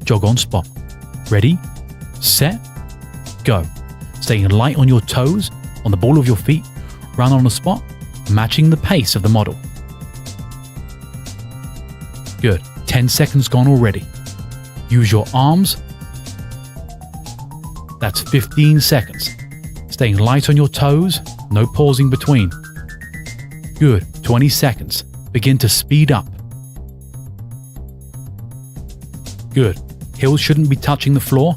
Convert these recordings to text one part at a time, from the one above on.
jog on spot. Ready, set, go. Staying light on your toes, on the ball of your feet, run on the spot, matching the pace of the model. Good. 10 seconds gone already. Use your arms. That's 15 seconds. Staying light on your toes, no pausing between. Good. 20 seconds. Begin to speed up. Good. Heels shouldn't be touching the floor.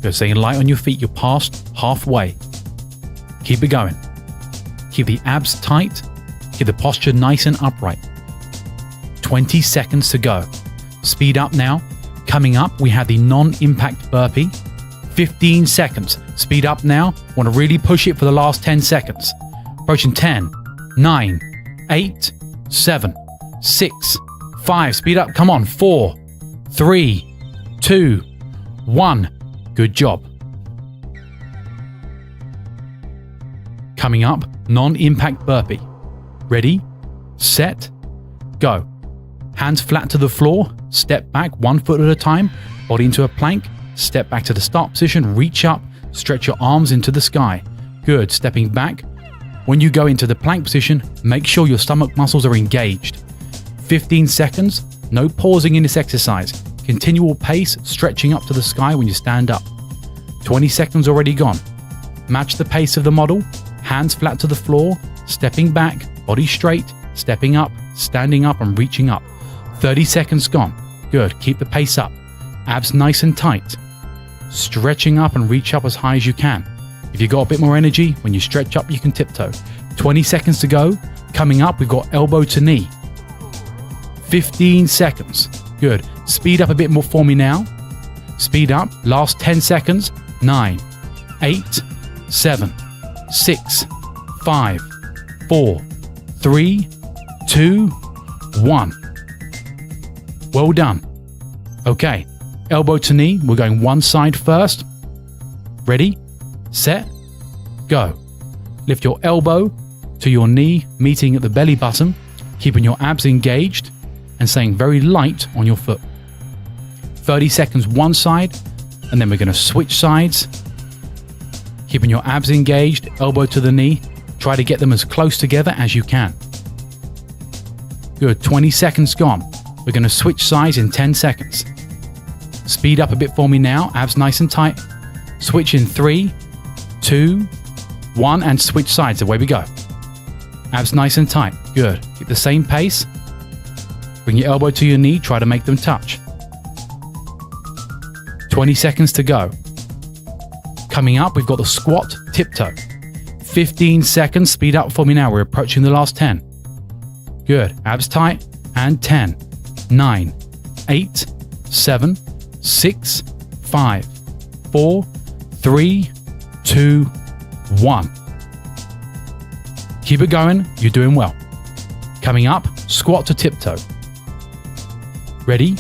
Good. Staying light on your feet, you're past halfway. Keep it going. Keep the abs tight. Keep the posture nice and upright. 20 seconds to go. Speed up now. Coming up, we have the non-impact burpee. 15 seconds. Speed up now. Want to really push it for the last 10 seconds. Approaching 10, 9, 8, 7, 6, 5. Speed up. Come on. 4, 3, 2, 1. Good job. Coming up, non-impact burpee. Ready, set, go. Hands flat to the floor, step back 1 foot at a time, body into a plank, step back to the start position, reach up, stretch your arms into the sky. Good, stepping back. When you go into the plank position, make sure your stomach muscles are engaged. 15 seconds, no pausing in this exercise. Continual pace, stretching up to the sky when you stand up. 20 seconds already gone. Match the pace of the model, hands flat to the floor, stepping back, body straight, stepping up, standing up and reaching up. 30 seconds gone. Good, keep the pace up. Abs nice and tight. Stretching up and reach up as high as you can. If you've got a bit more energy, when you stretch up, you can tiptoe. 20 seconds to go. Coming up, we've got elbow to knee. 15 seconds. Good. Speed up a bit more for me now. Speed up. Last 10 seconds. 9, 8, 7, 6, 5, 4, 3, 2, 1. Well done. Okay. Elbow to knee. We're going one side first. Ready, set, go. Lift your elbow to your knee, meeting at the belly button, keeping your abs engaged and staying very light on your foot. 30 seconds one side, and then we're going to switch sides. Keeping your abs engaged, elbow to the knee. Try to get them as close together as you can. Good, 20 seconds gone. We're going to switch sides in 10 seconds. Speed up a bit for me now, abs nice and tight. Switch in 3, 2, 1, and switch sides. Away we go. Abs nice and tight. Good. Keep the same pace. Bring your elbow to your knee. Try to make them touch. 20 seconds to go. Coming up, we've got the squat tiptoe. 15 seconds. Speed up for me now. We're approaching the last 10. Good. Abs tight. And 10, 9, 8, 7, 6, 5, 4, 3, 2, 1. Keep it going. You're doing well. Coming up, squat to tiptoe. Ready,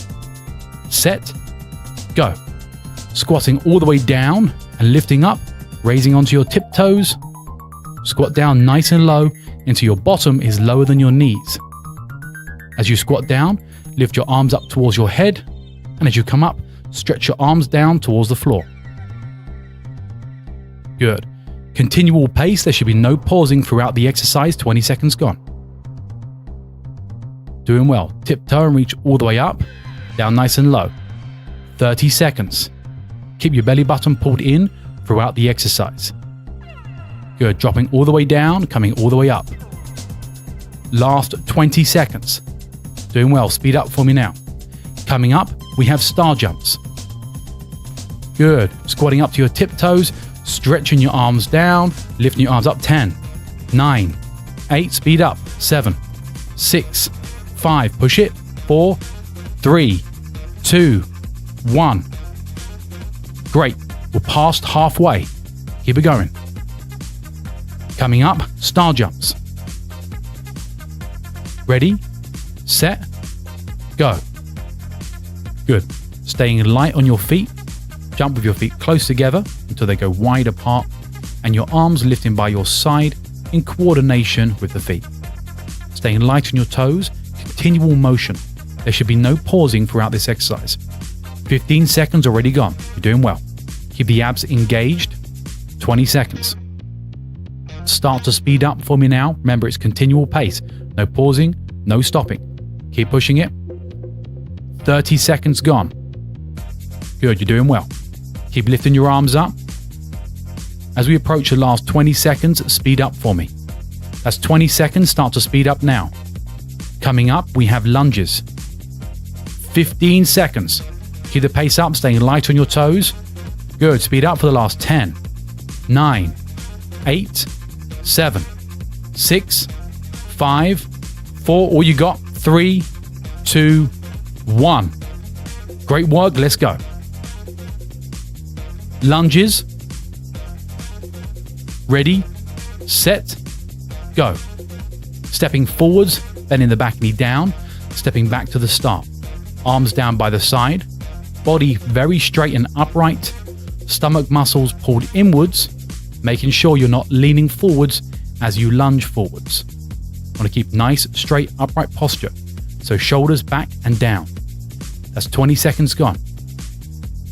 set, go. Squatting all the way down and lifting up, raising onto your tiptoes. Squat down nice and low until your bottom is lower than your knees. As you squat down, lift your arms up towards your head, and as you come up, stretch your arms down towards the floor. Good. Continual pace. There should be no pausing throughout the exercise. 20 seconds gone. Doing well. Tiptoe and reach all the way up, down nice and low. 30 seconds. Keep your belly button pulled in throughout the exercise. Good. Dropping all the way down, coming all the way up. Last 20 seconds. Doing well. Speed up for me now. Coming up, we have star jumps. Good. Squatting up to your tiptoes, stretching your arms down, lifting your arms up. 10, 9, 8, speed up. 7, 6, 5, push it. 4, 3, 2, 1. Great. We're past halfway. Keep it going. Coming up, star jumps. Ready, set, go. Good. Staying light on your feet. Jump with your feet close together until they go wide apart and your arms lifting by your side in coordination with the feet. Staying light on your toes, continual motion. There should be no pausing throughout this exercise. 15 seconds already gone. You're doing well. Keep the abs engaged. 20 seconds. Start to speed up for me now. Remember, it's continual pace. No pausing, no stopping. Keep pushing it. 30 seconds gone. Good, you're doing well. Keep lifting your arms up. As we approach the last 20 seconds, speed up for me. That's 20 seconds, start to speed up now. Coming up, we have lunges. 15 seconds. Keep the pace up, staying light on your toes. Good, speed up for the last 10, 9, 8, 7, 6, 5, 4, all you got, 3, 2, 1. Great work, let's go. Lunges. Ready, set, go. Stepping forwards, bending the back knee down, stepping back to the start. Arms down by the side, body very straight and upright, stomach muscles pulled inwards, making sure you're not leaning forwards as you lunge forwards. Want to keep nice, straight, upright posture. So shoulders back and down. That's 20 seconds gone.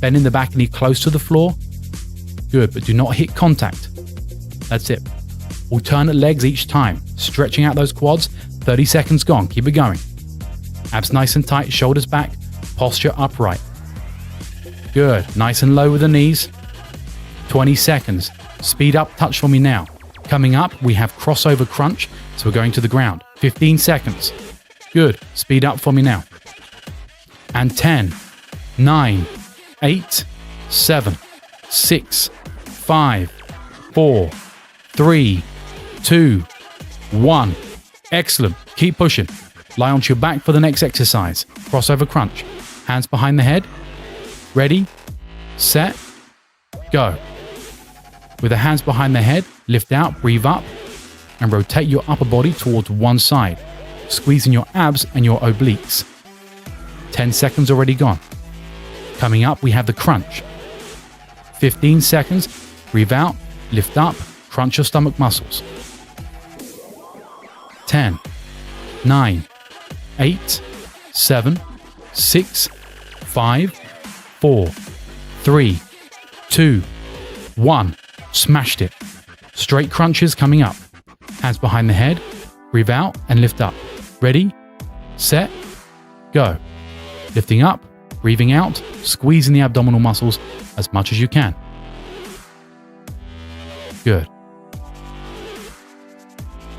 Bending the back knee close to the floor. Good, but do not hit contact. That's it. Alternate legs each time. Stretching out those quads. 30 seconds gone. Keep it going. Abs nice and tight, shoulders back, posture upright. Good. Nice and low with the knees. 20 seconds. Speed up, touch for me now. Coming up, we have crossover crunch, so we're going to the ground. 15 seconds. Good. Speed up for me now. And 10, 9, 8, 7, 6, 5, 4, 3, 2, 1. Excellent. Keep pushing. Lie onto your back for the next exercise. Crossover crunch. Hands behind the head. Ready, set, go. With the hands behind the head, lift out, breathe up, and rotate your upper body towards one side, squeezing your abs and your obliques. 10 seconds already gone. Coming up, we have the crunch. 15 seconds, breathe out, lift up, crunch your stomach muscles. 10, 9, 8, 7, 6, 5, 4, 3, 2, 1. Smashed it. Straight crunches coming up. Hands behind the head. Breathe out and lift up. Ready, set, go. Lifting up, breathing out, squeezing the abdominal muscles as much as you can. Good.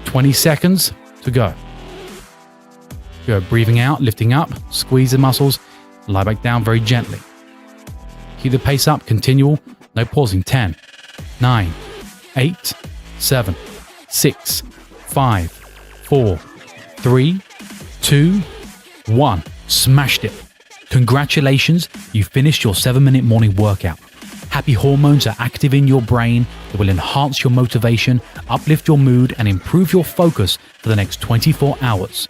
20 seconds to go. Good. Breathing out, lifting up, squeeze the muscles, lie back down very gently. Keep the pace up, continual, no pausing. 10, 9, 8, 7, 6, 5, 4, 3, 2, 1. Smashed it. Congratulations, you finished your 7-minute morning workout. Happy hormones are active in your brain that will enhance your motivation, uplift your mood, and improve your focus for the next 24 hours.